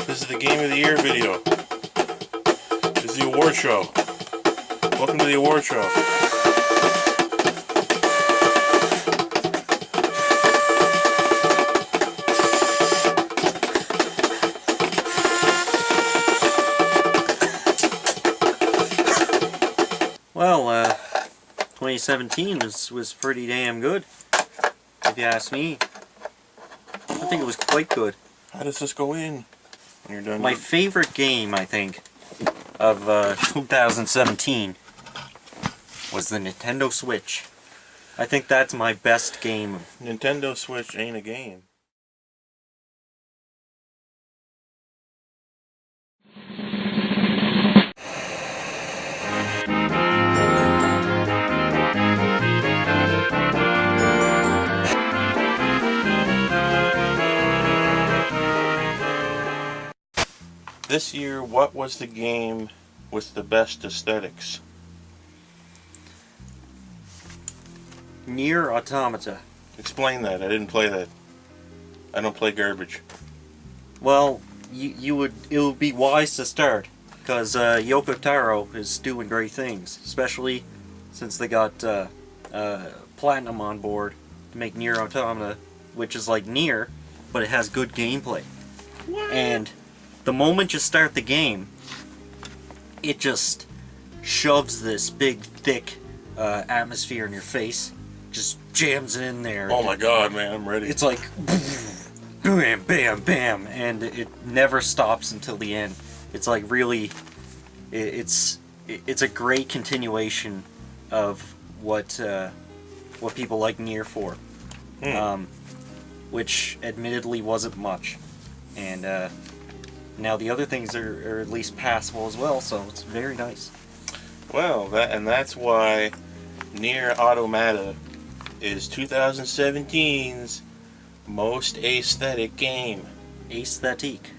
This is the Game of the Year video. This is the award show. Welcome to the award show. Well, 2017 was pretty damn good, if you ask me. I think it was quite good. How does this go in? When you're done. My favorite game, I think, of 2017 was the Nintendo Switch. I think that's my best game. Nintendo Switch ain't a game. This year, what was the game with the best aesthetics? Nier Automata. Explain that. I didn't play that. I don't play garbage. Well, it would be wise to start, because Yoko Taro is doing great things, especially since they got Platinum on board to make Nier Automata, which is like Nier, but it has good gameplay. What? And the moment you start the game, it just shoves this big, thick atmosphere in your face, just jams it in there. Oh my god, man, I'm ready. It's like bam, bam, bam, and it never stops until the end. It's like really, it's a great continuation of what people like Nier for, which admittedly wasn't much, and now the other things are at least passable as well, so it's very nice. Well, that's why Nier Automata is 2017's most aesthetic game. Aesthetique.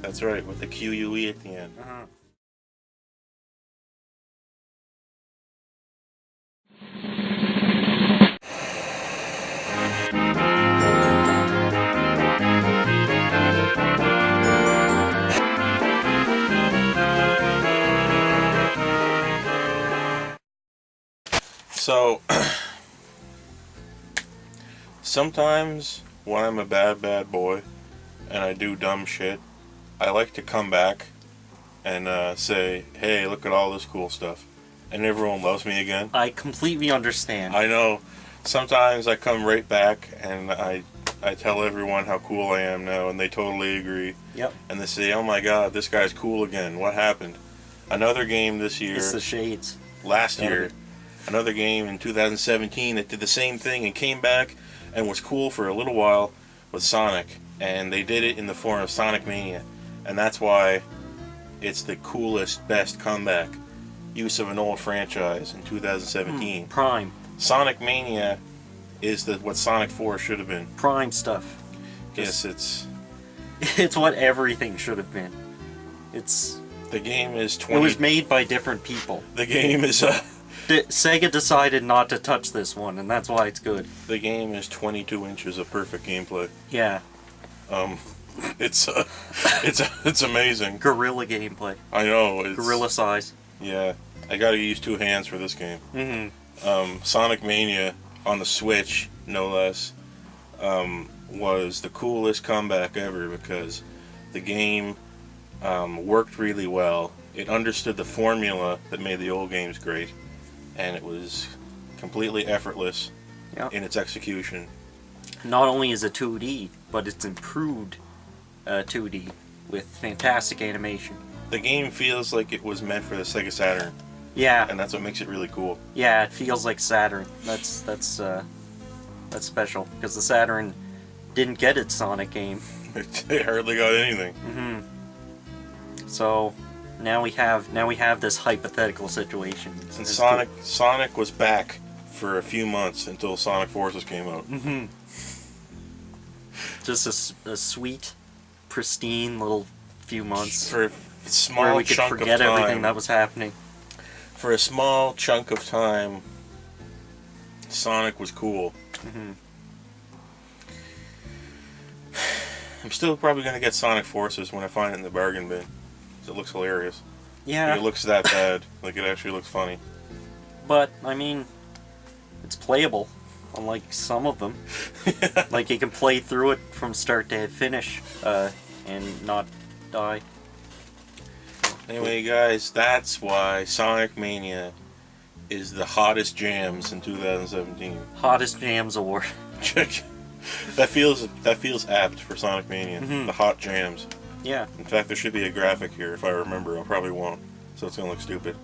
That's right, with the QUE at the end. So, sometimes when I'm a bad boy and I do dumb shit, I like to come back and say, hey, look at all this cool stuff. And everyone loves me again. I completely understand. I know. Sometimes I come right back and I tell everyone how cool I am now, and they totally agree. Yep. And they say, oh my god, this guy's cool again. What happened? Another game this year. It's the shades. Last year. Another game in 2017 that did the same thing and came back and was cool for a little while with Sonic. And they did it in the form of Sonic Mania. And that's why it's the coolest, best comeback use of an old franchise in 2017. Prime. Sonic Mania is what Sonic 4 should have been. Prime stuff. Yes, it's what everything should have been. The game is 20... It was made by different people. The game is... Sega decided not to touch this one, and that's why it's good. The game is 22 inches of perfect gameplay. Yeah. It's amazing. Gorilla gameplay. I know. It's gorilla size. Yeah. I gotta use 2 hands for this game. Mm-hmm. Sonic Mania on the Switch, no less, was the coolest comeback ever because the game worked really well. It understood the formula that made the old games great, and it was completely effortless in its execution. Not only is it 2D, but it's improved 2D with fantastic animation. The game feels like it was meant for the Sega Saturn, Yeah, and that's what makes it really cool. yeah, it feels like Saturn. That's special because the Saturn didn't get its Sonic game. They hardly got anything. So now we have this hypothetical situation. And Sonic was back for a few months until Sonic Forces came out. Just a sweet, pristine little few months For a small where we could chunk forget of time, everything that was happening. For a small chunk of time, Sonic was cool. I'm still probably going to get Sonic Forces when I find it in the bargain bin. 'Cause it looks hilarious. Yeah, Like, it looks that bad. Like, it actually looks funny. but I mean, it's playable. Unlike some of them, like you can play through it from start to finish and not die. Anyway, guys, that's why Sonic Mania is the hottest jams in 2017. Hottest Jams Award. Check. That feels apt for Sonic Mania. The hot jams. Yeah. In fact, there should be a graphic here if I remember. I probably won't, so it's gonna look stupid.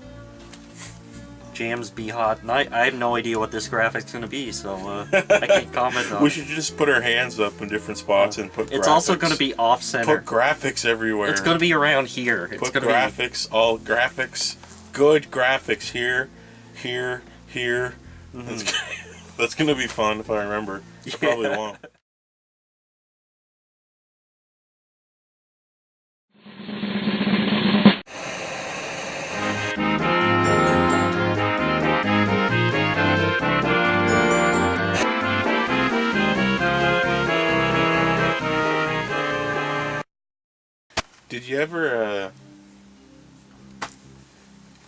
Jams be hot. And I have no idea what this graphic's going to be, so I can't comment on We it. should just put our hands up in different spots and put. It's graphics. also going to be off-center. Put graphics everywhere. It's going to be around here. It's Put going graphics, all graphics, good graphics here, here, here. That's gonna be fun if I remember. I probably won't. Did you ever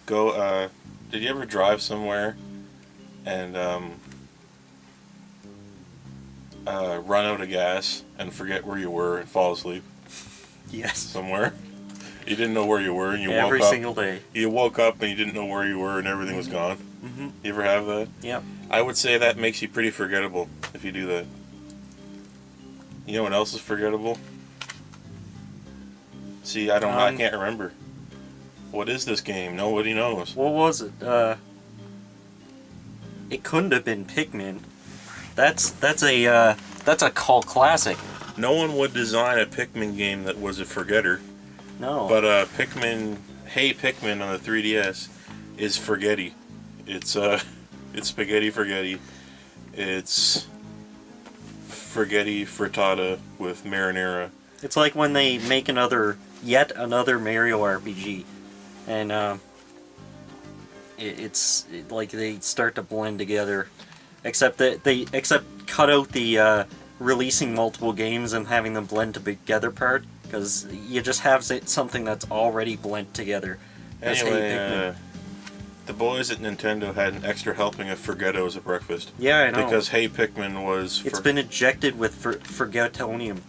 did you ever drive somewhere and run out of gas and forget where you were and fall asleep Yes. somewhere? You didn't know where you were and you Every woke up. single day. You woke up and you didn't know where you were and everything was gone. You ever have that? Yep. I would say that makes you pretty forgettable if you do that. You know what else is forgettable? See, I can't remember. What is this game? Nobody knows. What was it? It couldn't have been Pikmin. That's a cult classic. No one would design a Pikmin game that was a forgetter. No. But Pikmin, Hey Pikmin on the 3DS is forgetty. It's it's spaghetti forgetty. It's forgetty frittata with marinara. It's like when they make yet another Mario RPG, and it's like they start to blend together, except that they cut out the releasing multiple games and having them blend together part, because you just have something that's already blend together. As Hey Anyway, Pikmin. the boys at Nintendo had an extra helping of Forgettos at breakfast. Yeah, I know. Because Hey Pikmin was... It's been injected with Forgetonium.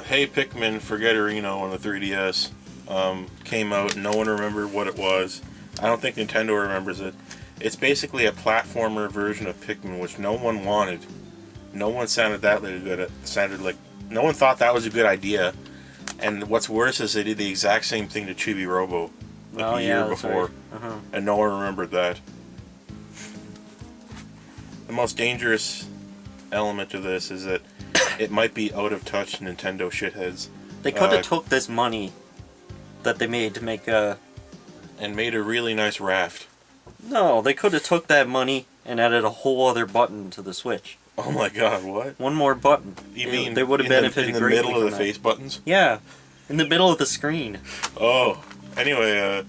Hey Pikmin Forgetterino on the 3DS came out. No one remembered what it was. I don't think Nintendo remembers it. It's basically a platformer version of Pikmin, which no one wanted. No one sounded that good. It sounded like... No one thought that was a good idea. And what's worse is they did the exact same thing to Chibi Robo a year before. Right. And no one remembered that. The most dangerous element to this is that it might be out of touch Nintendo shitheads. They could have took this money that they made to make a... And made a really nice raft. No, they could have took that money and added a whole other button to the Switch. Oh my god, what? One more button. You mean they would have benefited in the greatly middle of the from that. face buttons? Yeah, in the middle of the screen. Oh, anyway,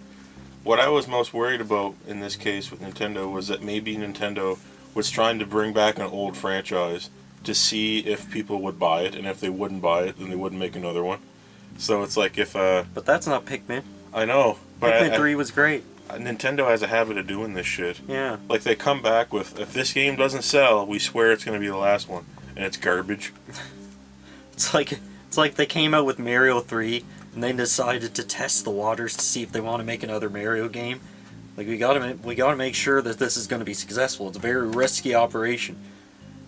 what I was most worried about in this case with Nintendo was that maybe Nintendo was trying to bring back an old franchise to see if people would buy it, and if they wouldn't buy it, then they wouldn't make another one. So it's like if... But that's not Pikmin. I know, but Pikmin 3 was great. Nintendo has a habit of doing this shit. Yeah. Like, they come back with, if this game doesn't sell, we swear it's going to be the last one. And it's garbage. It's like they came out with Mario 3, and they decided to test the waters to see if they want to make another Mario game. Like, we gotta make sure that this is going to be successful. It's a very risky operation.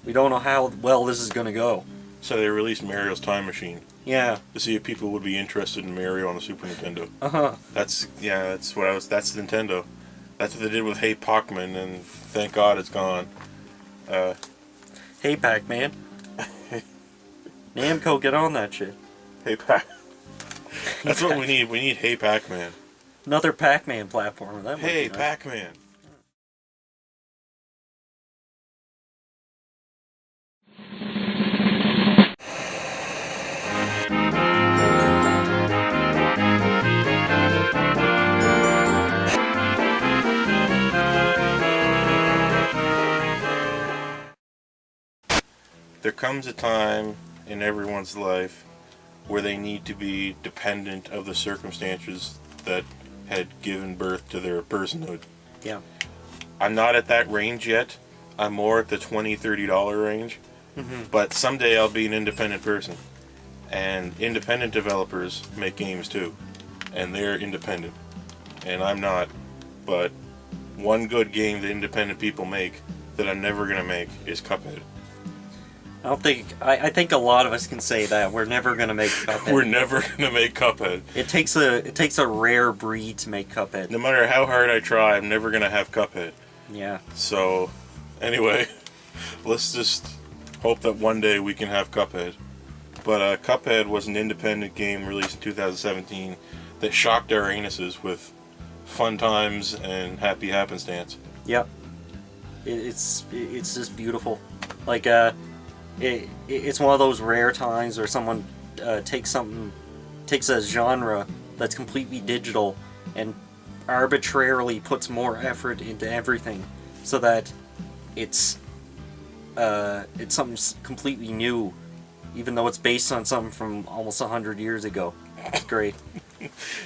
We don't know how well this is going to go. So they released Mario's Time Machine Yeah. to see if people would be interested in Mario on the Super Nintendo. Uh-huh. That's Nintendo. That's what they did with Hey Pac-Man, and thank God it's gone. Hey, Pac-Man. Namco, get on that shit. Hey Pac. That's what we need. We need Hey Pac-Man. Another Pac-Man platformer. That might Hey be nice. Pac-Man. There comes a time in everyone's life where they need to be dependent of the circumstances that had given birth to their personhood. Yeah. I'm not at that range yet. I'm more at the $20, $30 range. Mm-hmm. But someday I'll be an independent person. And independent developers make games too. And they're independent. And I'm not. But one good game that independent people make that I'm never going to make is Cuphead. I think a lot of us can say that we're never gonna make Cuphead. We're never going to make Cuphead. It takes a rare breed to make Cuphead. No matter how hard I try, I'm never going to have Cuphead. Yeah. So, anyway, let's just hope that one day we can have Cuphead. But Cuphead was an independent game released in 2017 that shocked our anuses with fun times and happy happenstance. Yep. It's just beautiful. Like it's one of those rare times where someone takes a genre that's completely digital and arbitrarily puts more effort into everything, so that it's something completely new, even though it's based on something from almost 100 years ago. It's great.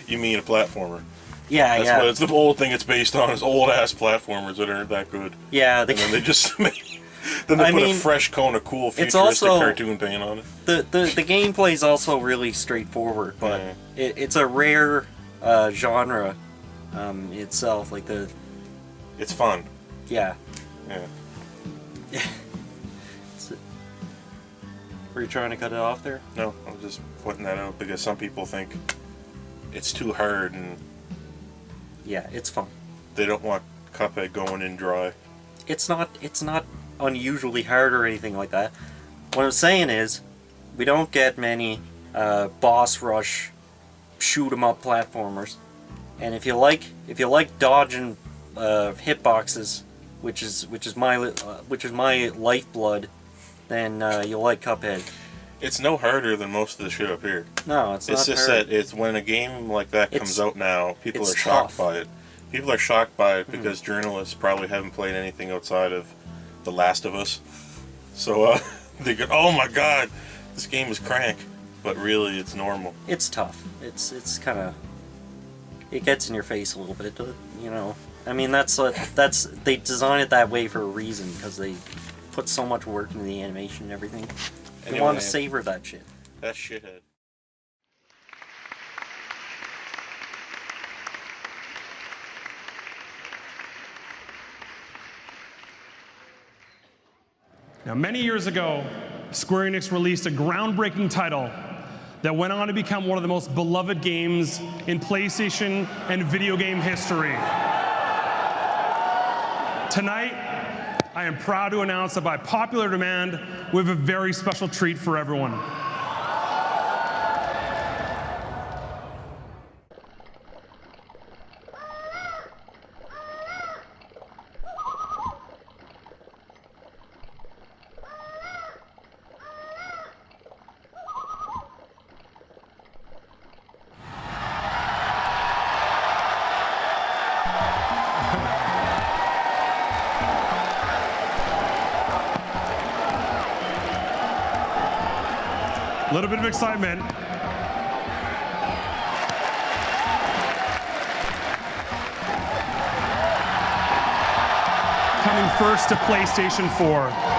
You mean a platformer? Yeah, That's yeah. what it's the whole thing it's based on is old ass platformers that aren't that good. Yeah, And then they just then they put a fresh cone of cool futuristic also cartoon paint on it. the gameplay is also really straightforward, but Yeah. it's a rare genre itself. Like It's fun. yeah. Yeah. Were you trying to cut it off there? No, I'm just pointing that out because some people think it's too hard and Yeah, it's fun. they don't want Cuphead going in dry. It's not unusually hard or anything like that. What I'm saying is, we don't get many boss rush shoot 'em up platformers, and if you like dodging hitboxes, which is my lifeblood, then you'll like Cuphead. It's no harder than most of the shit up here. No, it's not It's just hard. that it's when a game like that comes out now, people it's are shocked tough. by it. People are shocked by it because journalists probably haven't played anything outside of The Last of Us. So they go, "Oh my god, this game is crank," but really it's normal. It's tough. It's kind of, it gets in your face a little bit, you know. I mean, that's they design it that way for a reason, because they put so much work into the animation and everything. They want to savor that shit. That shithead. Now, many years ago, Square Enix released a groundbreaking title that went on to become one of the most beloved games in PlayStation and video game history. Tonight, I am proud to announce that by popular demand, we have a very special treat for everyone. A little bit of excitement. Coming first to PlayStation 4.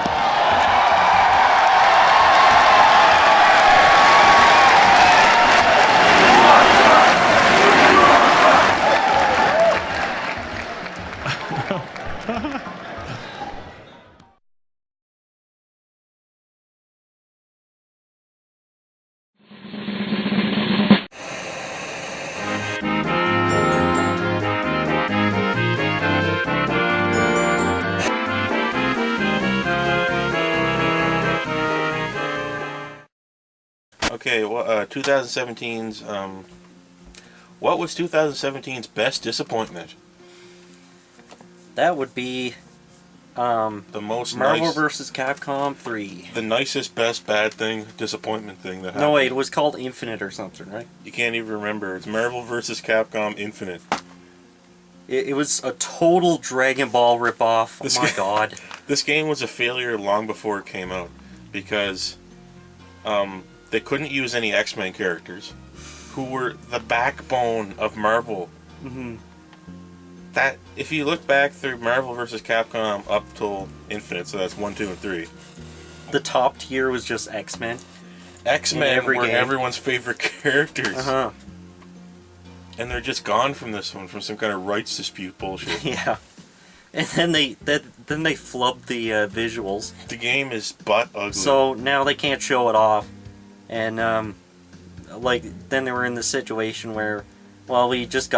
Okay, well, 2017's, what was 2017's best disappointment? That would be The most Marvel nice, vs. Capcom 3. the nicest, best, bad thing, disappointment thing that happened. No, wait, it was called Infinite or something, right? You can't even remember. It's Marvel vs. Capcom Infinite. It was a total Dragon Ball ripoff. This Oh my ga- god. This game was a failure long before it came out because they couldn't use any X-Men characters who were the backbone of Marvel. Mm-hmm. That, if you look back through Marvel vs. Capcom up till Infinite, so that's 1, 2, and 3, The top tier was just X-Men. X-Men every were game. everyone's favorite characters. Uh-huh. And they're just gone from this one, from some kind of rights dispute bullshit. Yeah. And then they flubbed the visuals. The game is butt ugly. So now they can't show it off. And then they were in the situation where, well, we just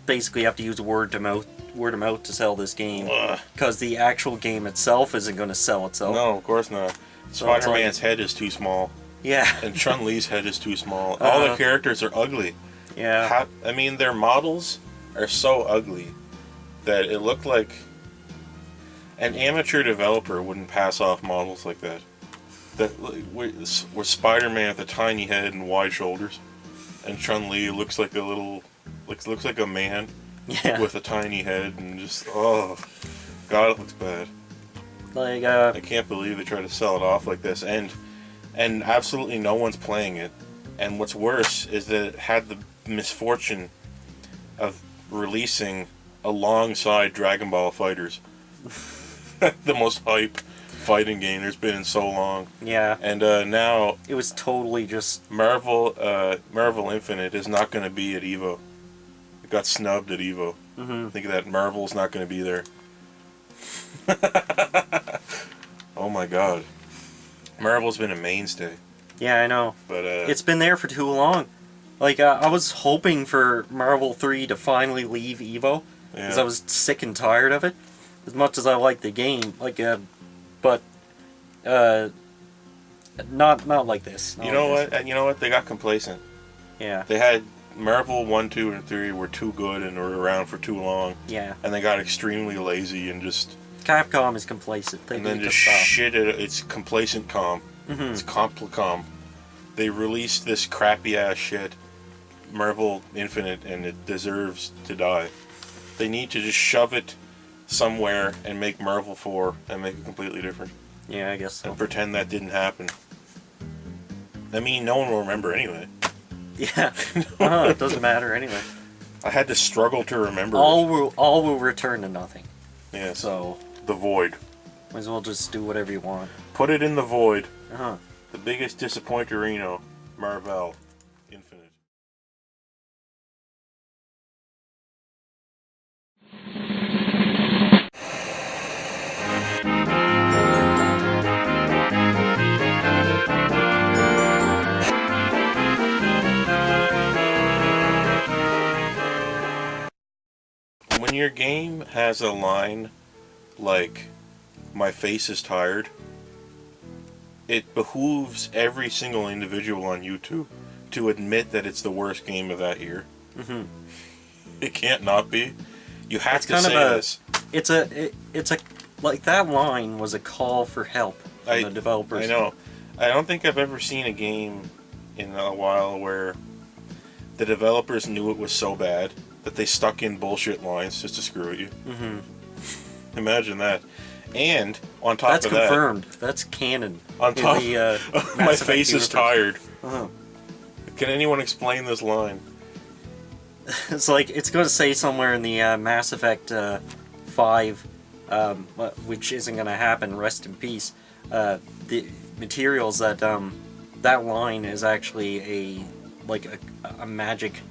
basically have to use word of mouth to sell this game, Ugh. because the actual game itself isn't going to sell itself. No, of course not. So it's Spider-Man's head is too small, Yeah. and Chun-Li's head is too small. All the Uh-huh. characters are ugly. Yeah. I mean, their models are so ugly that it looked like an amateur developer wouldn't pass off models like that. Where Spider-Man with a tiny head and wide shoulders, and Chun-Li looks like looks like a man Yeah. with a tiny head, and just, oh god, it looks bad. Like I can't believe they try to sell it off like this, and absolutely no one's playing it. And what's worse is that it had the misfortune of releasing alongside Dragon Ball Fighters, the most hype fighting game there's been in so long. yeah. And now It was totally just Marvel Infinite is not going to be at Evo. It got snubbed at Evo. mhm. Think of that. Marvel's not going to be there. Oh my god. Marvel's been a mainstay. Yeah, I know. But It's been there for too long. Like I was hoping for Marvel 3 to finally leave Evo, because yeah. I was sick and tired of it. As much as I liked the game, but not like this. Not You know like what? And you know what? They got complacent. this. Yeah. They had Marvel 1, 2, and 3 were too good and were around for too long, Yeah. and they got extremely lazy and just Capcom is complacent. They and then need just to stop. shit at it. It's complacent comp. Mhm. It's complicom. They released this crappy ass shit, Marvel Infinite, and it deserves to die. They need to just shove it somewhere and make Marvel 4 and make it completely different Yeah, I guess so. and pretend that didn't happen. I mean, no one will remember anyway. Yeah. It doesn't matter anyway. I had to struggle to remember All will return to nothing. it. Yes. So The void. might as well just do whatever you want. Put it in the void. Uh-huh. The biggest disappointerino, Marvel Infinite. When your game has a line like, "My face is tired," it behooves every single individual on YouTube to admit that it's the worst game of that year. Mhm. It can't not be. You have It's to kind of say a- this. It's a like that line was a call for help from the developers. I know. I don't think I've ever seen a game in a while where the developers knew it was so bad that they stuck in bullshit lines just to screw at you. Mhm. Imagine that. And on top That's of confirmed. That's canon. On in top- the, my Mass Effect face is universe. tired. Uh-huh. Can anyone explain this line? It's like it's going to say somewhere in the Mass Effect 5, which isn't going to happen. Rest in peace. The materials that that line is actually a magic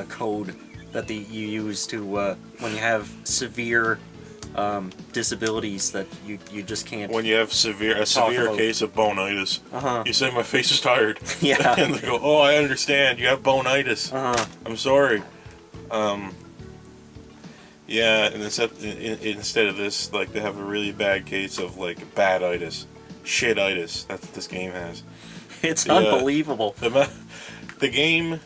code that you use to when you have severe disabilities that you just can't. When you have a severe about. case of bonitis, Uh-huh. you say my face is tired. Yeah. And they go, "Oh, I understand. You have bonitis. Uh-huh. I'm sorry." Yeah, and instead of this, like, they have a really bad case of like baditis, shititis. That's what this game has. It's Yeah. unbelievable. The game,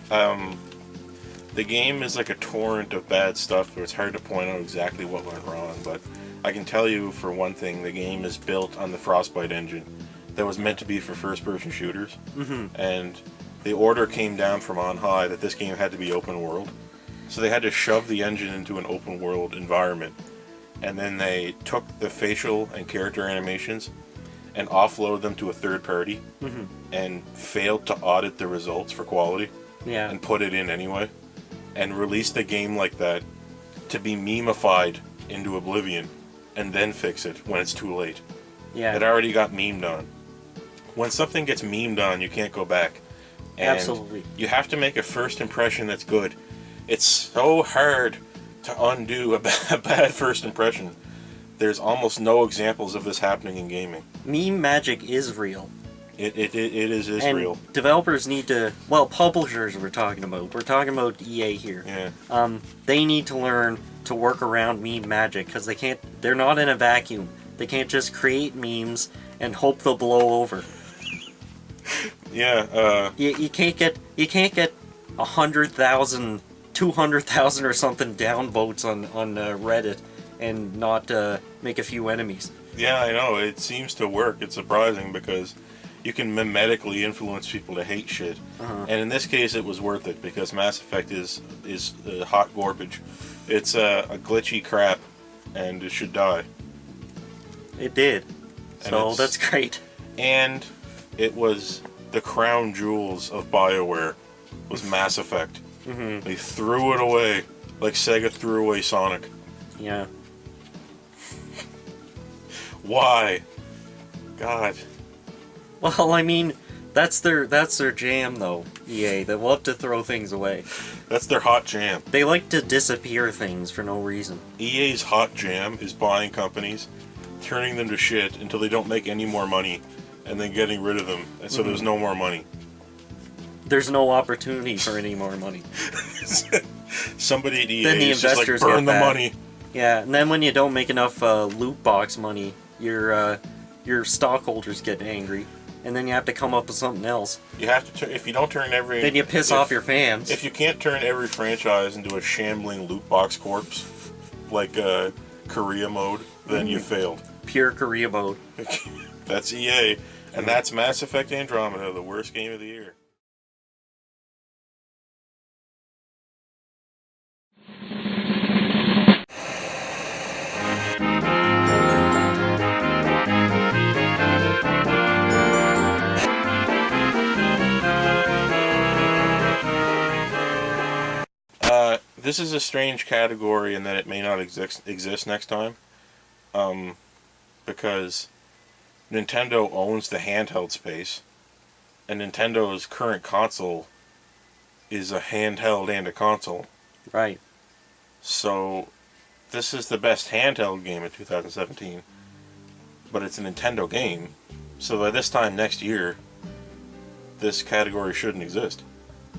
the game is like a torrent of bad stuff where it's hard to point out exactly what went wrong, but I can tell you for one thing, the game is built on the Frostbite engine that was meant to be for first-person shooters, and the order came down from on high that this game had to be open world, so they had to shove the engine into an open world environment, and then they took the facial and character animations and offload them to a third party and failed to audit the results for quality Yeah. and put it in anyway and released the game like that to be memeified into oblivion and then fix it when it's too late. Yeah. It already got memed on. When something gets memed on, you can't go back. And Absolutely. you have to make a first impression that's good. It's so hard to undo a bad first impression. There's almost no examples of this happening in gaming. Meme magic is real. It is And real. developers need to, well, publishers we're talking about. We're talking about EA here. Yeah. They need to learn to work around meme magic because they're not in a vacuum. They can't just create memes and hope they'll blow over. Yeah. You can't get 100,000, 200,000 or something downvotes on Reddit and not make a few enemies. Yeah, I know. It seems to work. It's surprising because you can mimetically influence people to hate shit. And in this case, it was worth it because Mass Effect is hot garbage. It's a glitchy crap, and it should die. It did. And So it's- that's great. And it was the crown jewels of BioWare was Mass Effect. They threw it away like Sega threw away Sonic. Yeah. Why? God. Well, I mean, that's their jam though. EA, they love to throw things away. That's their hot jam. They like to disappear things for no reason. EA's hot jam is buying companies, turning them to shit until they don't make any more money, and then getting rid of them, and so there's no more money. There's no opportunity for any more money. Somebody at EA Then the is just like, investors burn get the mad. money. Yeah, and then when you don't make enough loot box money, your stockholders get angry, and then you have to come up with something else. You have to turn, if you don't turn every... Then you piss off your fans. If you can't turn every franchise into a shambling loot box corpse, like Korea mode, then you failed. Pure Korea mode. That's EA, and that's Mass Effect Andromeda, the worst game of the year. This is a strange category in that it may not exist next time, because Nintendo owns the handheld space, and Nintendo's current console is a handheld and a console. Right. So, this is the best handheld game of 2017, but it's a Nintendo game, so by this time next year, this category shouldn't exist.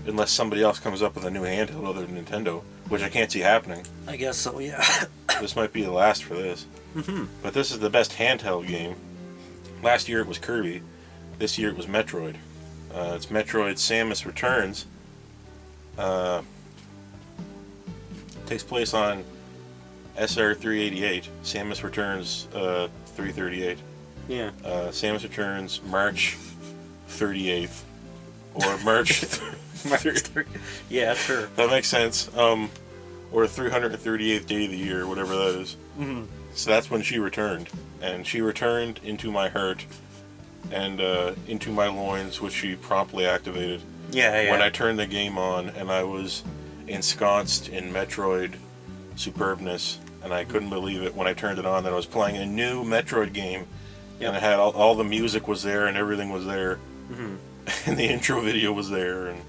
Unless somebody else comes up with a new handheld other than Nintendo, which I can't see happening. I guess so, yeah. This might be the last for this. But this is the best handheld game. Last year it was Kirby. This year it was Metroid. It's Metroid Samus Returns. Takes place on SR388. Samus Returns 338. Yeah. Samus Returns March 38th. Or March... Yeah, sure. That makes sense. Or 338th day of the year, whatever that is. So that's when she returned. And she returned into my heart and into my loins, which she promptly activated. Yeah. When I turned the game on, and I was ensconced in Metroid superbness, and I couldn't believe it when I turned it on that I was playing a new Metroid game. And it had all the music was there and everything was there. And the intro video was there, and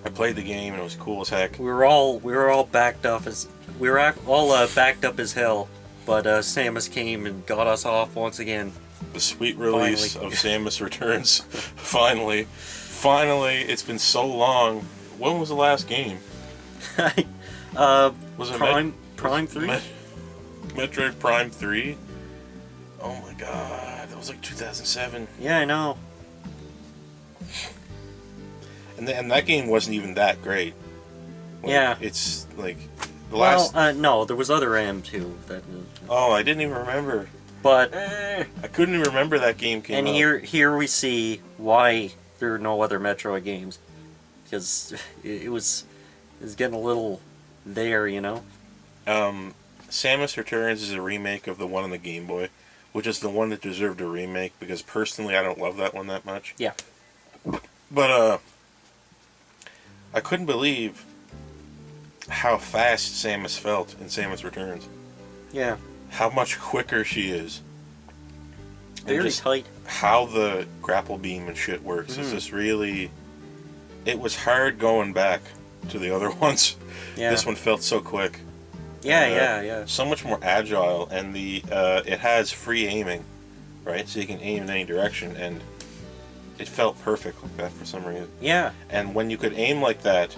I played the game and it was cool as heck. We were all backed up as backed up as hell, but Samus came and got us off once again. The sweet release of Samus Returns. Finally, it's been so long. When was the last game? Was it Prime 3? Metroid Prime 3? Oh my god, that was like 2007. Yeah, I know. and that game wasn't even that great. Like, Yeah. It's like the last. Well, no, there was other M2 that. Oh, I didn't even remember. But I couldn't even remember that game came and out. here we see why there are no other Metroid games, because it was getting a little there, you know. Samus Returns is a remake of the one on the Game Boy, which is the one that deserved a remake because personally I don't love that one that much. Yeah. But I couldn't believe how fast Samus felt in Samus Returns. Yeah. How much quicker she is. And Very just tight. how the grapple beam and shit works is just really. It was hard going back to the other ones. Yeah. This one felt so quick. Yeah. So much more agile, and it has free aiming, right? So you can aim in any direction, and it felt perfect like that for some reason. Yeah. And when you could aim like that,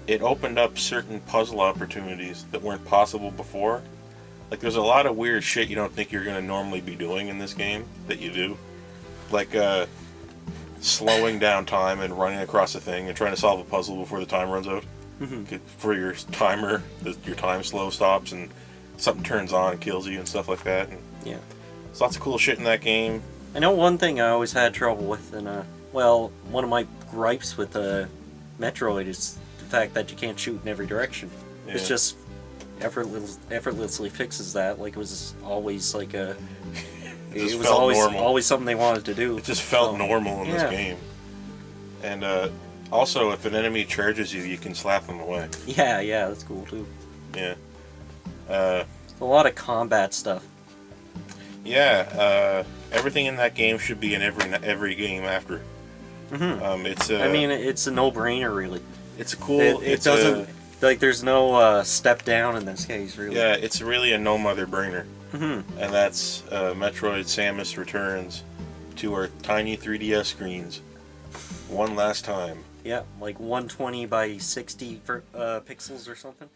it opened up certain puzzle opportunities that weren't possible before. Like, there's a lot of weird shit you don't think you're going to normally be doing in this game that you do. Like, slowing down time and running across a thing and trying to solve a puzzle before the time runs out. For your timer, your time slow stops and something turns on and kills you and stuff like that. And Yeah. there's lots of cool shit in that game. I know one thing I always had trouble with, and well, one of my gripes with Metroid is the fact that you can't shoot in every direction. Yeah. It's just effortlessly fixes that. Like, it was always like a. just It was felt always normal. always something they wanted to do. It just felt So, normal in yeah. this game. And also, if an enemy charges you, you can slap them away. Yeah, that's cool too. Yeah. A lot of combat stuff. Yeah. Everything in that game should be in every game after. It's. I mean, it's a no-brainer, really. it's a cool. It doesn't like there's no step down in this case, really. Yeah, it's really a no mother brainer. And that's Metroid Samus Returns to our tiny 3DS screens one last time. Yeah, like 120 by 60 pixels or something.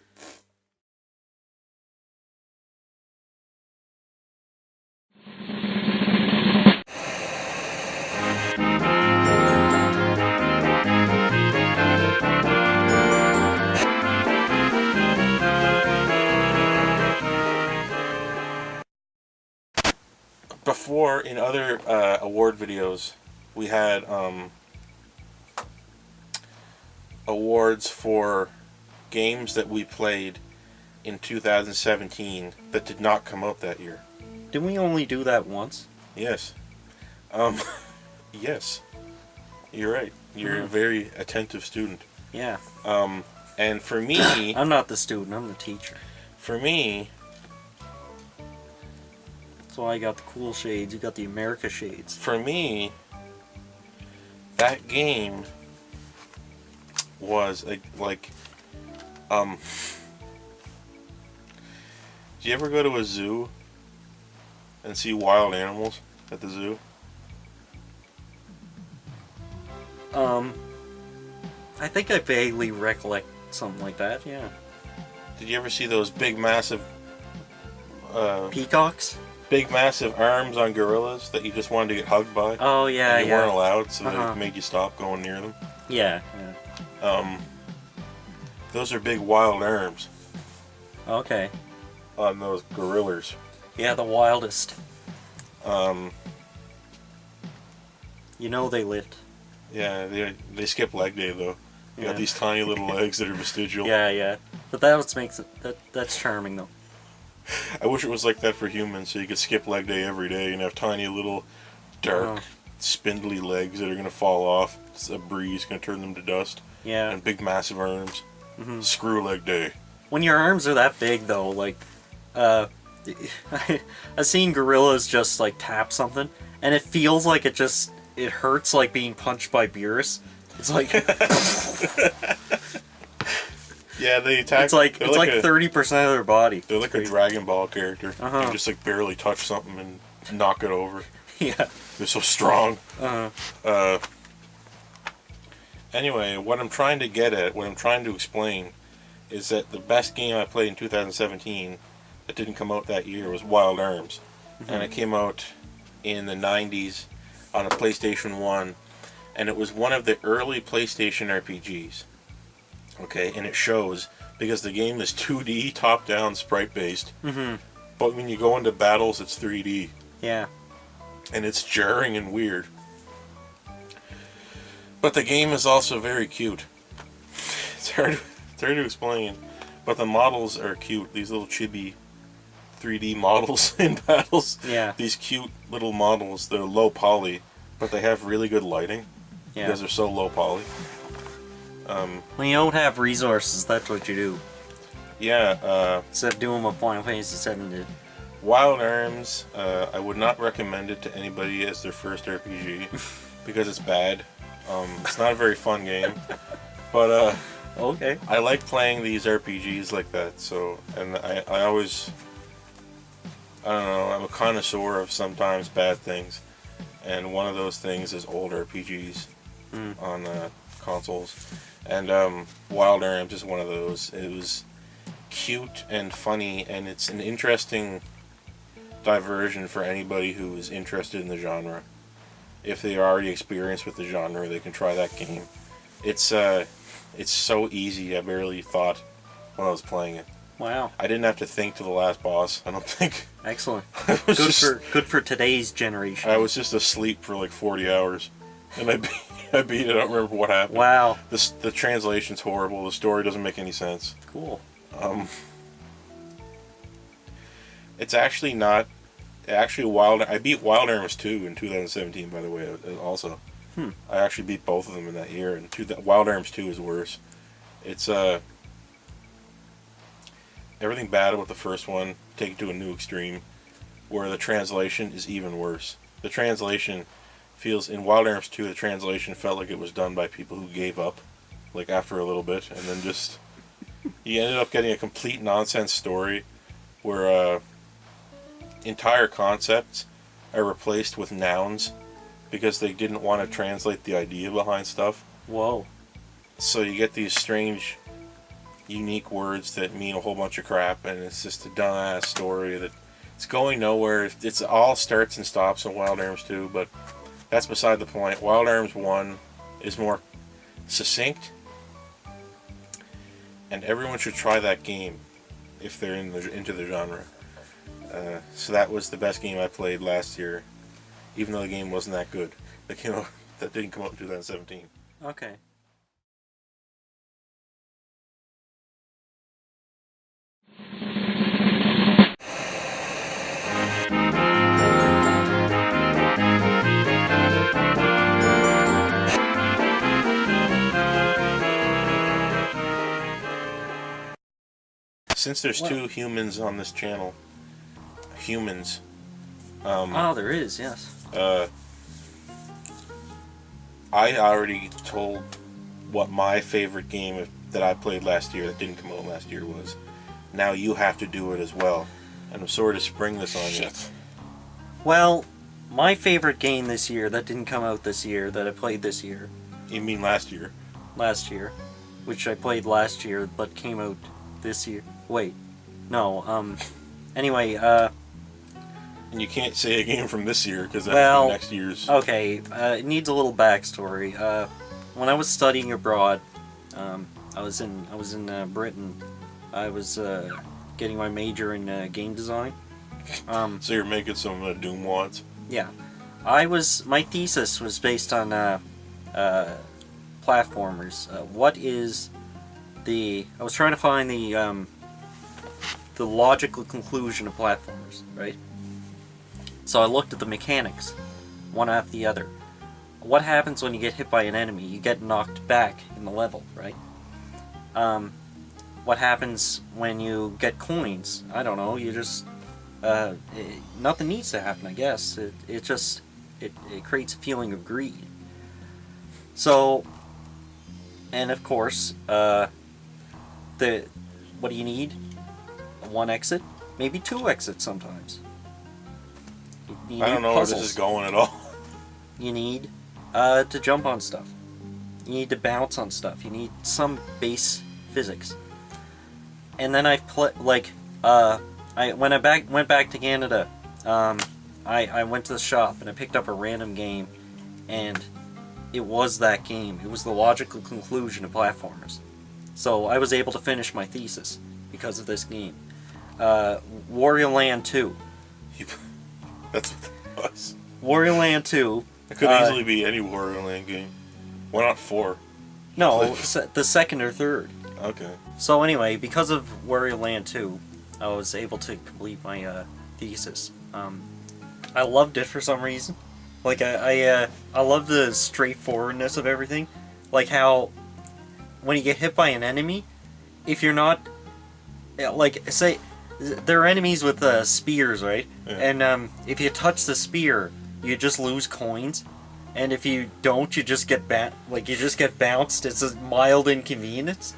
Before, in other award videos, we had awards for games that we played in 2017 that did not come out that year. Didn't we only do that once? Yes. Yes. You're right. You're a very attentive student. Yeah. And for me, I'm not the student, I'm the teacher. for me, So I got the cool shades, you got the America shades. for me, that game was do you ever go to a zoo and see wild animals at the zoo? I think I vaguely recollect something like that, yeah. Did you ever see those big massive Peacocks? arms on gorillas that you just wanted to get hugged by? Oh, yeah, and you weren't allowed, so they made you stop going near them. Yeah. Those are big wild arms Okay. on those gorillas. Yeah, the wildest. Um, You know they lived. yeah, they skip leg day though. You got these tiny little legs that are vestigial. Yeah. But that makes it that's charming though. I wish it was like that for humans, so you could skip leg day every day and have tiny little dark, spindly legs that are gonna fall off. A breeze gonna turn them to dust. Yeah. And big massive arms. Screw leg day. When your arms are that big though, like I've seen gorillas just like tap something and it feels like it hurts like being punched by Beerus. It's like Yeah, they attack. it's like 30% of their body. They're like a Dragon Ball character. You just like barely touch something and knock it over. Yeah. They're so strong. Anyway, what I'm trying to explain, is that the best game I played in 2017 that didn't come out that year was Wild Arms. And it came out in the 90s on a PlayStation 1. and it was one of the early PlayStation RPGs. Okay, and it shows because the game is 2D, top-down, sprite-based. Mm-hmm. But when you go into battles, it's 3D. Yeah. And it's jarring and weird. But the game is also very cute. It's hard to explain. But the models are cute. These little chibi 3D models in battles. Yeah. These cute little models. They're low poly, but they have really good lighting. Yeah. Because they're so low poly. When you don't have resources, that's what you do. Yeah. Instead of doing what Final Fantasy VII did. Wild Arms, I would not recommend it to anybody as their first RPG because it's bad. It's not a very fun game, but Okay. I like playing these RPGs like that. So, and I always, I don't know, I'm a connoisseur of sometimes bad things, and one of those things is old RPGs on consoles, and Wild Arms is one of those. It was cute and funny, and it's an interesting diversion for anybody who is interested in the genre. If they are already experienced with the genre, they can try that game. It's so easy. I barely thought when I was playing it. Wow. I didn't have to think to the last boss. I don't think. Excellent. I was Good for today's generation. I was just asleep for like 40 hours, and I beat it. I don't remember what happened. Wow. The translation's horrible. The story doesn't make any sense. Cool. It's actually not. Actually, I beat Wild Arms 2 in 2017, by the way, also. I actually beat both of them in that year, and Wild Arms 2 is worse. It's, everything bad about the first one, take it to a new extreme, where the translation is even worse. The translation feels, in Wild Arms 2, the translation felt like it was done by people who gave up, like, after a little bit, and then just, you ended up getting a complete nonsense story, where, entire concepts are replaced with nouns because they didn't want to translate the idea behind stuff. Whoa. So you get these strange, unique words that mean a whole bunch of crap, and it's just a dumbass story that it's going nowhere. It's all starts and stops in Wild Arms 2, but that's beside the point. Wild Arms 1 is more succinct, and everyone should try that game if they're into the genre. So that was the best game I played last year, even though the game wasn't that good. That didn't come out in 2017. Okay. Since there's two humans on this channel, There is, yes. I already told what my favorite game that I played last year that didn't come out last year was. Now you have to do it as well. And I'm sorry to spring this on you. Well, my favorite game this year that didn't come out this year, that I played this year. You mean last year? Last year. Which I played last year, but came out this year. Wait. No, anyway, And you can't say a game from this year because well, next year's. Okay, it needs a little backstory. When I was studying abroad, I was in Britain. I was getting my major in game design. So you're making some Doom wads? Yeah, my thesis was based on platformers. I was trying to find the logical conclusion of platformers, right? So I looked at the mechanics, one after the other. What happens when you get hit by an enemy? You get knocked back in the level, right? What happens when you get coins? I don't know, you just... nothing needs to happen, I guess. It creates a feeling of greed. So, and of course, what do you need? One exit? Maybe two exits sometimes. You I don't know puzzles. where this is going at all. You need to jump on stuff. You need to bounce on stuff. You need some base physics. And then I've when I went back to Canada, I went to the shop and I picked up a random game, and it was that game. It was the logical conclusion of platformers. So I was able to finish my thesis because of this game. Wario Land 2. That's what that was. Wario Land 2. It could easily be any Wario Land game. Why not 4? No, the second or third. Okay. So anyway, because of Wario Land 2, I was able to complete my thesis. I loved it for some reason. Like I love the straightforwardness of everything. Like how when you get hit by an enemy, if you're not like say there are enemies with spears, right? Yeah. And if you touch the spear, you just lose coins. And if you don't, you just get bounced. It's a mild inconvenience.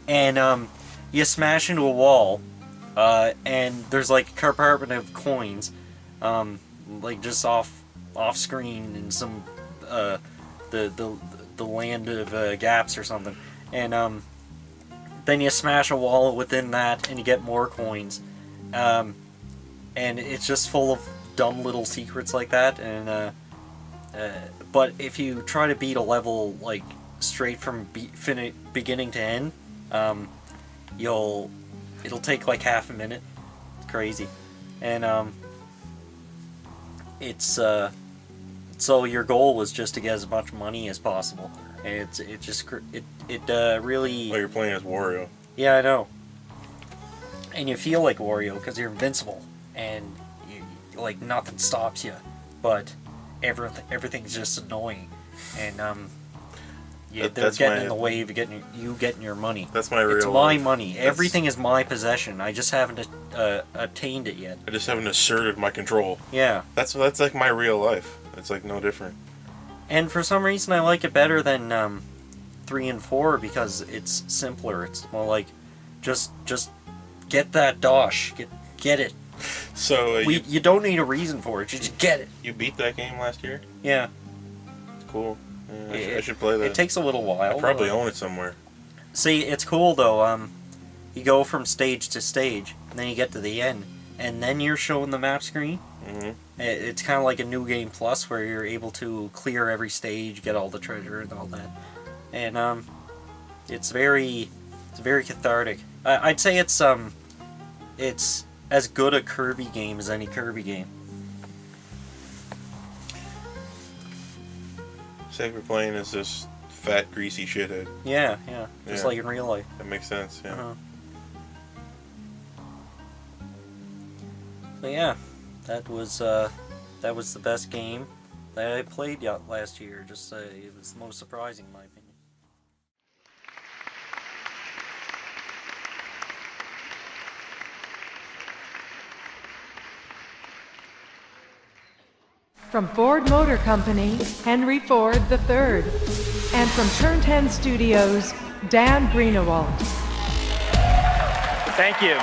And you smash into a wall, and there's like a compartment of coins, like just off screen in some the land of gaps or something. And then you smash a wall within that, and you get more coins. And it's just full of dumb little secrets like that. And but if you try to beat a level like straight from beginning to end, it'll take like half a minute. It's crazy. And it's so your goal was just to get as much money as possible. And it really. Oh, you're playing as Wario. Yeah, I know. And you feel like Wario because you're invincible, and like nothing stops you, but everything's just annoying, and they're getting in the way of getting your money. That's my real. It's my money. Everything is my possession. I just haven't attained it yet. I just haven't asserted my control. Yeah. That's like my real life. It's like no different. And for some reason, I like it better than 3 and 4 because it's simpler. It's more like just get that dosh, get it. So you don't need a reason for it. You just get it. You beat that game last year? Yeah. It's cool. Yeah, I should play that. It takes a little while. I probably own it somewhere. See, it's cool though. You go from stage to stage, and then you get to the end, and then you're showing the map screen. Mm-hmm. It's kind of like a New Game Plus, where you're able to clear every stage, get all the treasure and all that, and it's very cathartic. I'd say it's as good a Kirby game as any Kirby game. Say we're playing as this fat, greasy shithead. Yeah, just like in real life. That makes sense. Yeah. Uh-huh. So yeah, that was the best game that I played last year. Just it was the most surprising, in my opinion. From Ford Motor Company, Henry Ford III. And from Turn 10 Studios, Dan Greenewald. Thank you.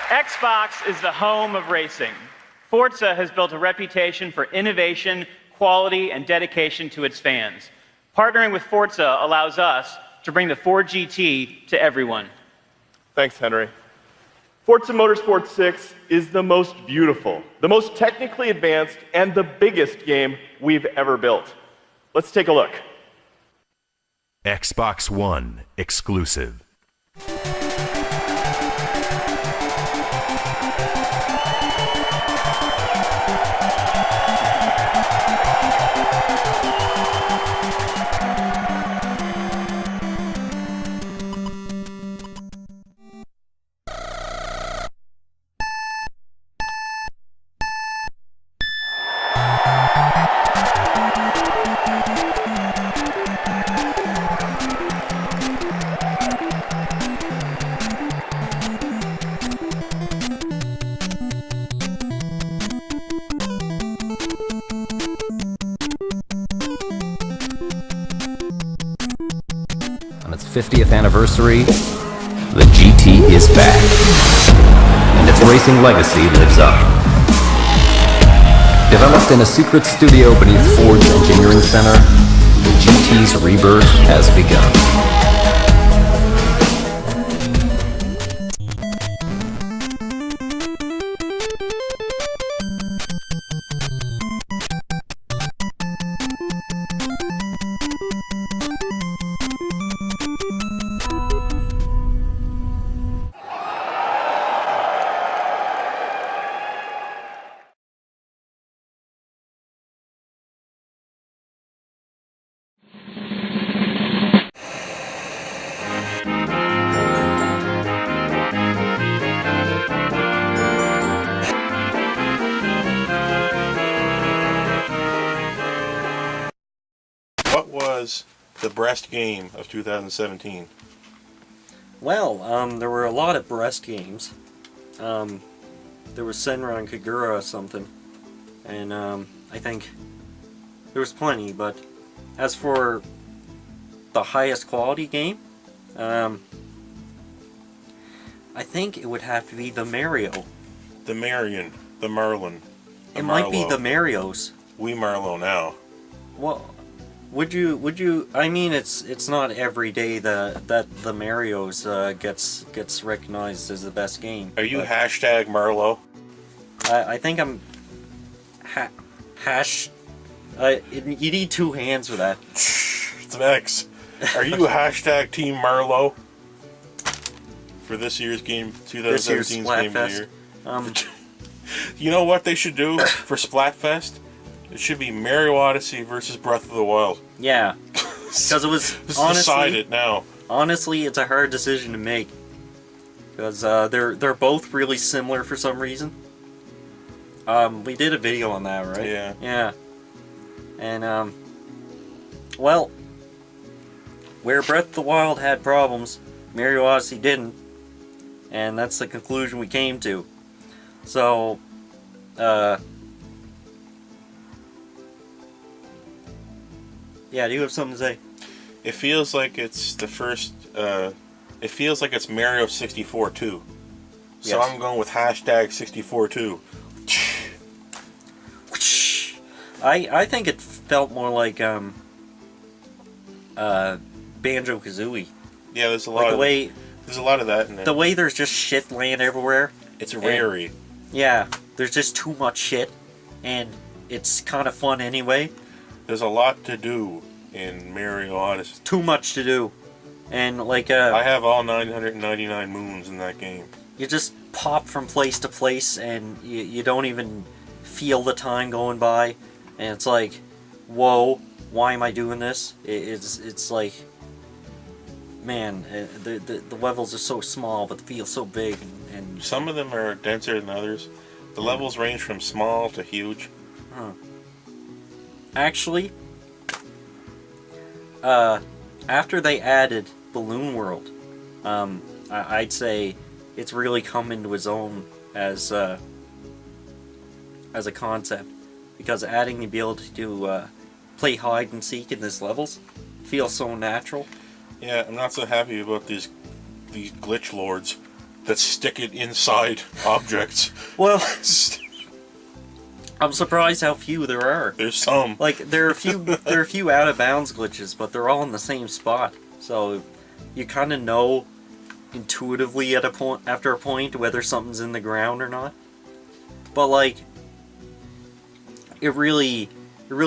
Xbox is the home of racing. Forza has built a reputation for innovation, quality, and dedication to its fans. Partnering with Forza allows us to bring the Ford GT to everyone. Thanks, Henry. Forza Motorsport 6 is the most beautiful, the most technically advanced, and the biggest game we've ever built. Let's take a look. Xbox One exclusive. On its 50th anniversary, the GT is back, and its racing legacy lives up. Developed in a secret studio beneath Ford's engineering center, the GT's rebirth has begun. the breast game of 2017. Well, there were a lot of breast games. There was Senra and Kagura or something. And I think there was plenty, but as for the highest quality game, I think it would have to be the Mario. The Marion, the Merlin. The It might be Marlowe. the Marios. We Marlowe now. Well, would you? I mean, it's not every day that the Marios gets recognized as the best game. Are you but hashtag Marlowe? I think I'm hash. You need two hands for that. It's an X. Are you hashtag Team Marlowe for this year's game, 2017's Game of the Year? You know what they should do for Splatfest? It should be Mario Odyssey versus Breath of the Wild. Yeah, because it was Just honestly. decide it now. Honestly, it's a hard decision to make because they're both really similar for some reason. We did a video on that, right? Yeah. Yeah. And well, where Breath of the Wild had problems, Mario Odyssey didn't, and that's the conclusion we came to. So, yeah, do you have something to say? It feels like it's the first. It feels like it's Mario 64 too. So Yes. I'm going with hashtag 64 too. I think it felt more like Banjo-Kazooie. Yeah, there's a Like lot. the way There's a lot of that in there. the way there's just shit laying everywhere. It's rare-y. Yeah, there's just too much shit, and it's kind of fun anyway. There's a lot to do in Mario Odyssey. Too much to do, and like I have all 999 moons in that game. you just pop from place to place, and you don't even feel the time going by, and it's like, whoa, why am I doing this? It's like, man, the levels are so small, but they feel so big, and Some of them are denser than others. The levels range from small to huge. actually, after they added Balloon World, I'd say it's really come into its own as a concept, because adding the ability to play hide and seek in these levels feels so natural. Yeah, I'm not so happy about these glitch lords that stick it inside objects. Well, I'm surprised how few there are. There's some. Like there are a few out of bounds glitches, but they're all in the same spot. So you kind of know intuitively at a point after a point whether something's in the ground or not. But like it really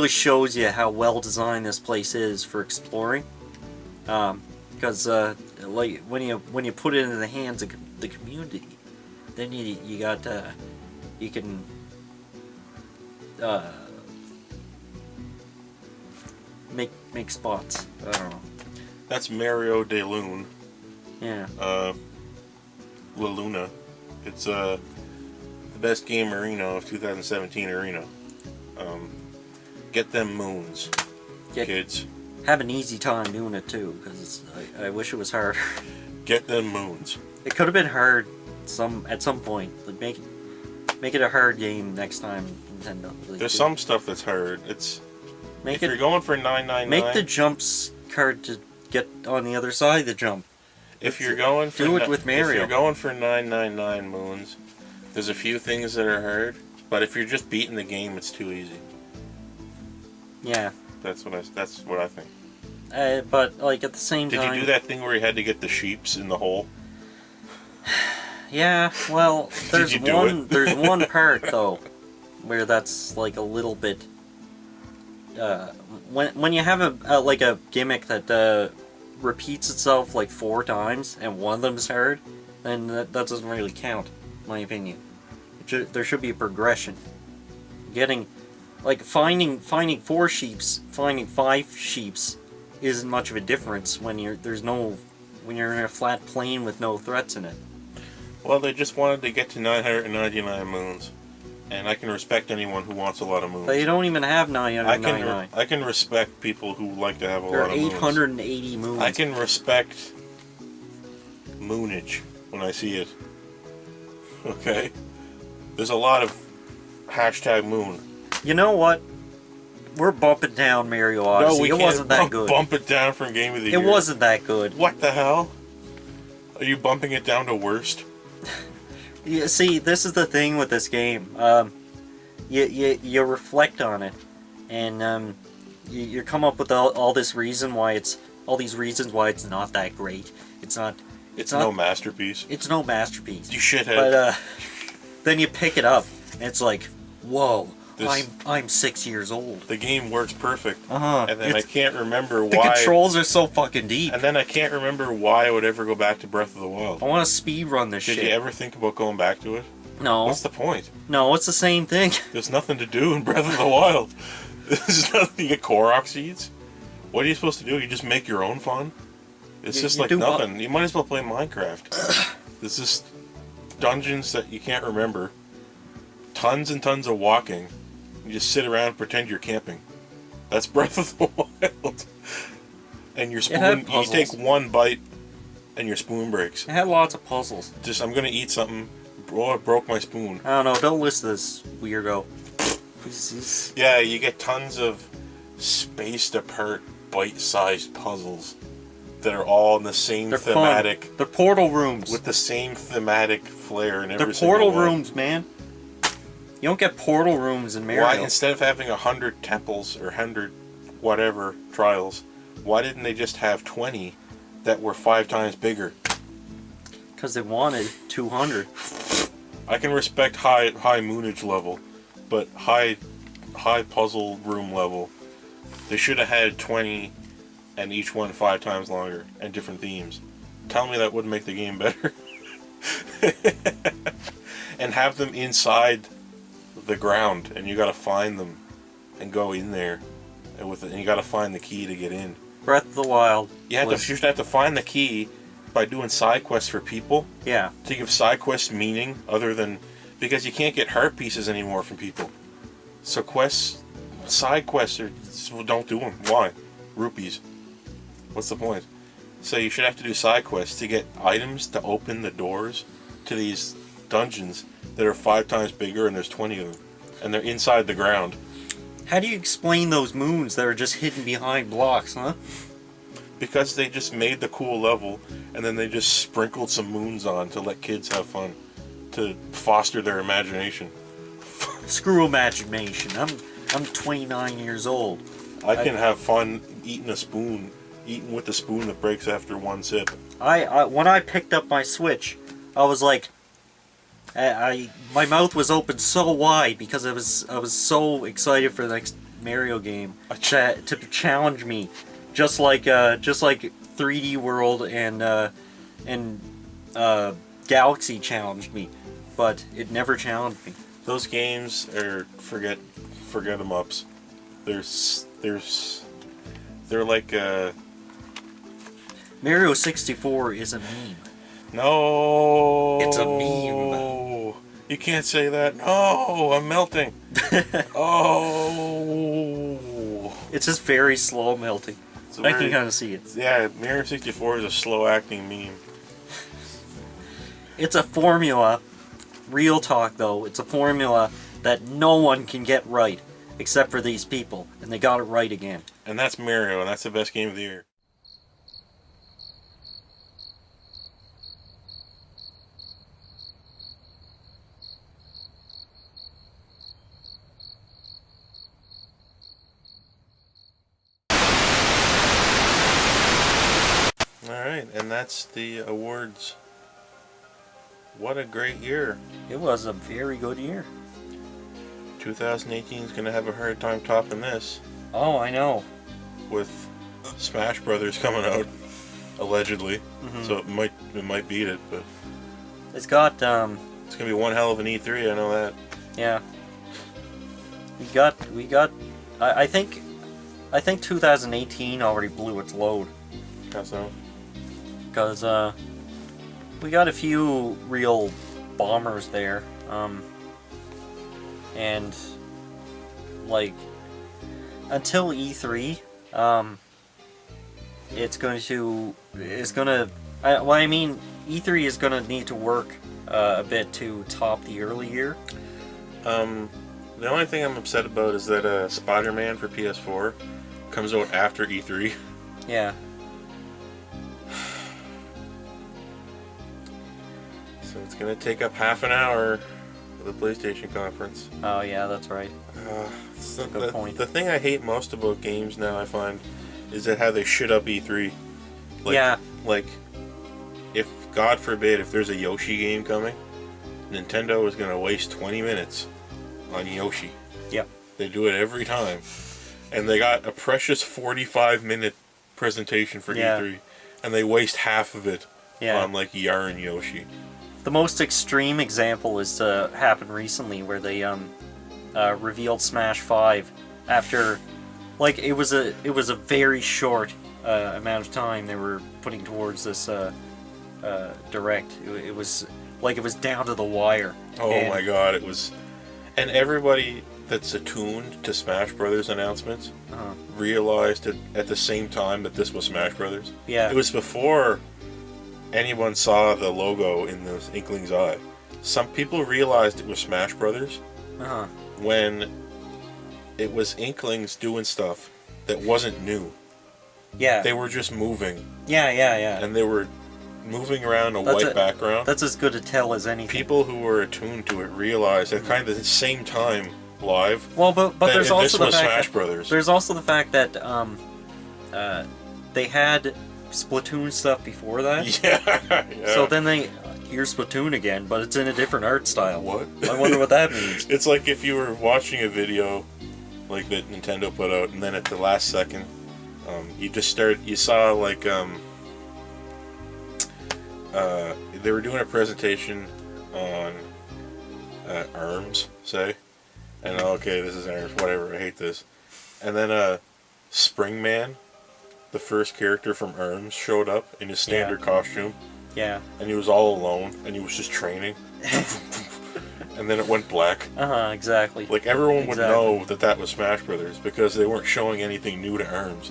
shows you how well designed this place is for exploring. Because like when you put it in the hands of the community, then you can make spots. I don't know. That's Mario de Lune. Yeah. La Luna. It's the best game arena of 2017 arena. Get them moons, kids. Have an easy time doing it too, because I wish it was harder. Get them moons. It could have been hard at some point. Like make it a hard game next time, Nintendo. Like, There's some stuff that's hard. If you're going for 999, make the jumps card to get on the other side of the jump. If you're going for do it with Mario. If you're going for 999 moons, there's a few things that are hard. But if you're just beating the game, it's too easy. Yeah. That's what I think. But like at the same time. Did you do that thing where you had to get the sheeps in the hole? Yeah. Well, there's you do one. it? There's one part though, where that's like a little bit. When you have a gimmick that repeats itself like 4 times and one of them's hard, then that doesn't really count, in my opinion. There should be a progression. Getting, like finding 4 sheeps, finding 5 sheeps, isn't much of a difference when you're in a flat plane with no threats in it. Well, they just wanted to get to 999 moons. and I can respect anyone who wants a lot of moons. But you don't even have 999. I can respect people who like to have a There are lot of moons. 880 moons. I can respect moonage when I see it. Okay? There's a lot of hashtag moon. You know what? We're bumping down Mario Odyssey. No, we it can't wasn't that good. bump it down from Game of the Year. It wasn't that good. What the hell? Are you bumping it down to worst? You see, this is the thing with this game. You reflect on it, and you come up with all these reasons why it's not that great. It's not No masterpiece. It's no masterpiece. You shithead. But then you pick it up, and it's like, whoa! This- I'm 6 years old. The game works perfect. Uh-huh. And then I can't remember The why. controls are so fucking deep. And then I can't remember why I would ever go back to Breath of the Wild. I want to speed run this Did shit. you ever think about going back to it? No. What's the point? No, it's the same thing. There's nothing to do in Breath of the Wild. There's nothing. You get Korok seeds. What are you supposed to do? You just make your own fun? It's just you like do nothing. You might as well play Minecraft. There's just dungeons that you can't remember. Tons and tons of walking. You just sit around and pretend you're camping. That's Breath of the Wild. And your spoon, you puzzles. take one bite and your spoon breaks. It had lots of puzzles. Just, I'm gonna eat something. Oh, I broke my spoon. I don't know. Don't listen to this weirdo. He's- Yeah, you get tons of spaced apart, bite-sized puzzles that are all in the same They're thematic, fun. They're portal rooms. with the same thematic flair in every They're single portal one. rooms, man. You don't get portal rooms in Mario. Why, instead of having 100 temples or 100 whatever trials, why didn't they just have 20 that were 5 times bigger? Because they wanted 200. I can respect high moonage level, but high puzzle room level, they should have had 20 and each one 5 times longer and different themes. Tell me that wouldn't make the game better. And have them inside the ground, and you gotta find them and go in there, and you gotta find the key to get in. Breath of the Wild. You should have to find the key by doing side quests for people. Yeah. To give side quests meaning other than, because you can't get heart pieces anymore from people. So side quests don't do them. Why? Rupees. What's the point? So you should have to do side quests to get items to open the doors to these dungeons that are 5 times bigger, and there's 20 of them, and they're inside the ground. How do you explain those moons that are just hidden behind blocks, huh? Because they just made the cool level, and then they just sprinkled some moons on to let kids have fun, to foster their imagination. Screw imagination. I'm 29 years old. I can have fun eating with the spoon that breaks after one sip. When I picked up my Switch, I was like, my mouth was open so wide because I was so excited for the next Mario game to challenge me, just like 3D World and Galaxy challenged me, but it never challenged me. Those games are forget 'em ups. They're like Mario 64 is a meme. no. It's a meme. You can't say that. No, I'm melting. Oh. It's just very slow melting. I can kind of see it. Yeah, Mario 64 is a slow acting meme. It's a formula. Real talk, though. It's a formula that no one can get right except for these people, and they got it right again. And that's Mario, and that's the best game of the year. Alright, and that's the awards. What a great year. It was a very good year. 2018 is going to have a hard time topping this, Oh, I know. with Smash Brothers coming out, allegedly. So it might beat it, but It's got, it's going to be one hell of an E3, I know that. yeah. We got, I think 2018 already blew its load. How so? Because, we got a few real bombers there. and like until E3, E3 is gonna need to work a bit to top the early year. The only thing I'm upset about is that Spider-Man for PS4 comes out after E3. Yeah. So it's gonna take up half an hour of the PlayStation conference. Oh yeah, that's right. So Good point. The thing I hate most about games now, I find, is that how they shit up E3. Yeah. Like, if, God forbid, if there's a Yoshi game coming, Nintendo is gonna waste 20 minutes on Yoshi. Yep. They do it every time. And they got a precious 45-minute presentation for E3, and they waste half of it on, like, Yarn Yoshi. The most extreme example is happened recently, where they revealed Smash 5 after, like, it was a very short amount of time they were putting towards this direct. It was like it was down to the wire. Oh my god, it was. And everybody that's attuned to Smash Brothers announcements realized at the same time that this was Smash Brothers. Yeah. It was before anyone saw the logo in the Inkling's eye. Some people realized it was Smash Brothers when it was Inklings doing stuff that wasn't new. Yeah. They were just moving. Yeah. And they were moving around a white background. That's as good a tell as anything. People who were attuned to it realized at kind of the same time live. Well, but there's also the fact Smash that, Brothers. There's also the fact that they had Splatoon stuff before that. Yeah. So then here's Splatoon again, but it's in a different art style. What? I wonder what that means. It's like if you were watching a video like that Nintendo put out, and then at the last second, you saw like they were doing a presentation on ARMS, say, and okay, this is ARMS, whatever, I hate this, and then Springman, the first character from ARMS, showed up in his standard costume. Yeah. And he was all alone, and he was just training. And then it went black. Exactly. Like, everyone would know that was Smash Brothers, because they weren't showing anything new to ARMS.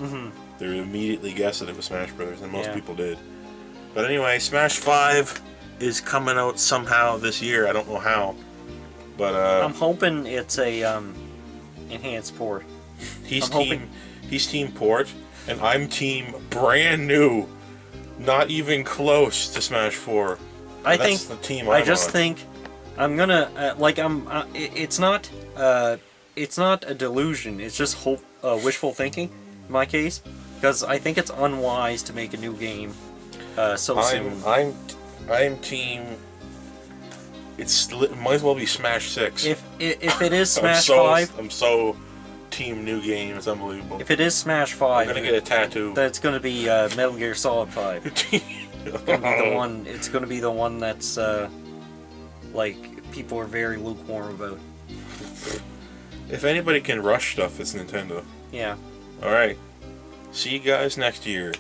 They would immediately guess that it was Smash Brothers, and most people did. But anyway, Smash 5 is coming out somehow this year. I don't know how. But I'm hoping it's a enhanced port. He's team port, and I'm team brand new. Not even close to Smash 4. That's the team I'm on. Think I'm gonna it's not a delusion. It's just hope, wishful thinking in my case, because I think it's unwise to make a new game soon. I'm team. It might as well be Smash 6. If it is Smash 5, I'm so team new game. It's unbelievable. If it is Smash 5, I'm gonna get a tattoo. That's gonna be Metal Gear Solid 5. It's gonna be the one that's like people are very lukewarm about. If anybody can rush stuff, it's Nintendo. Yeah. All right. See you guys next year.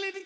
Dictate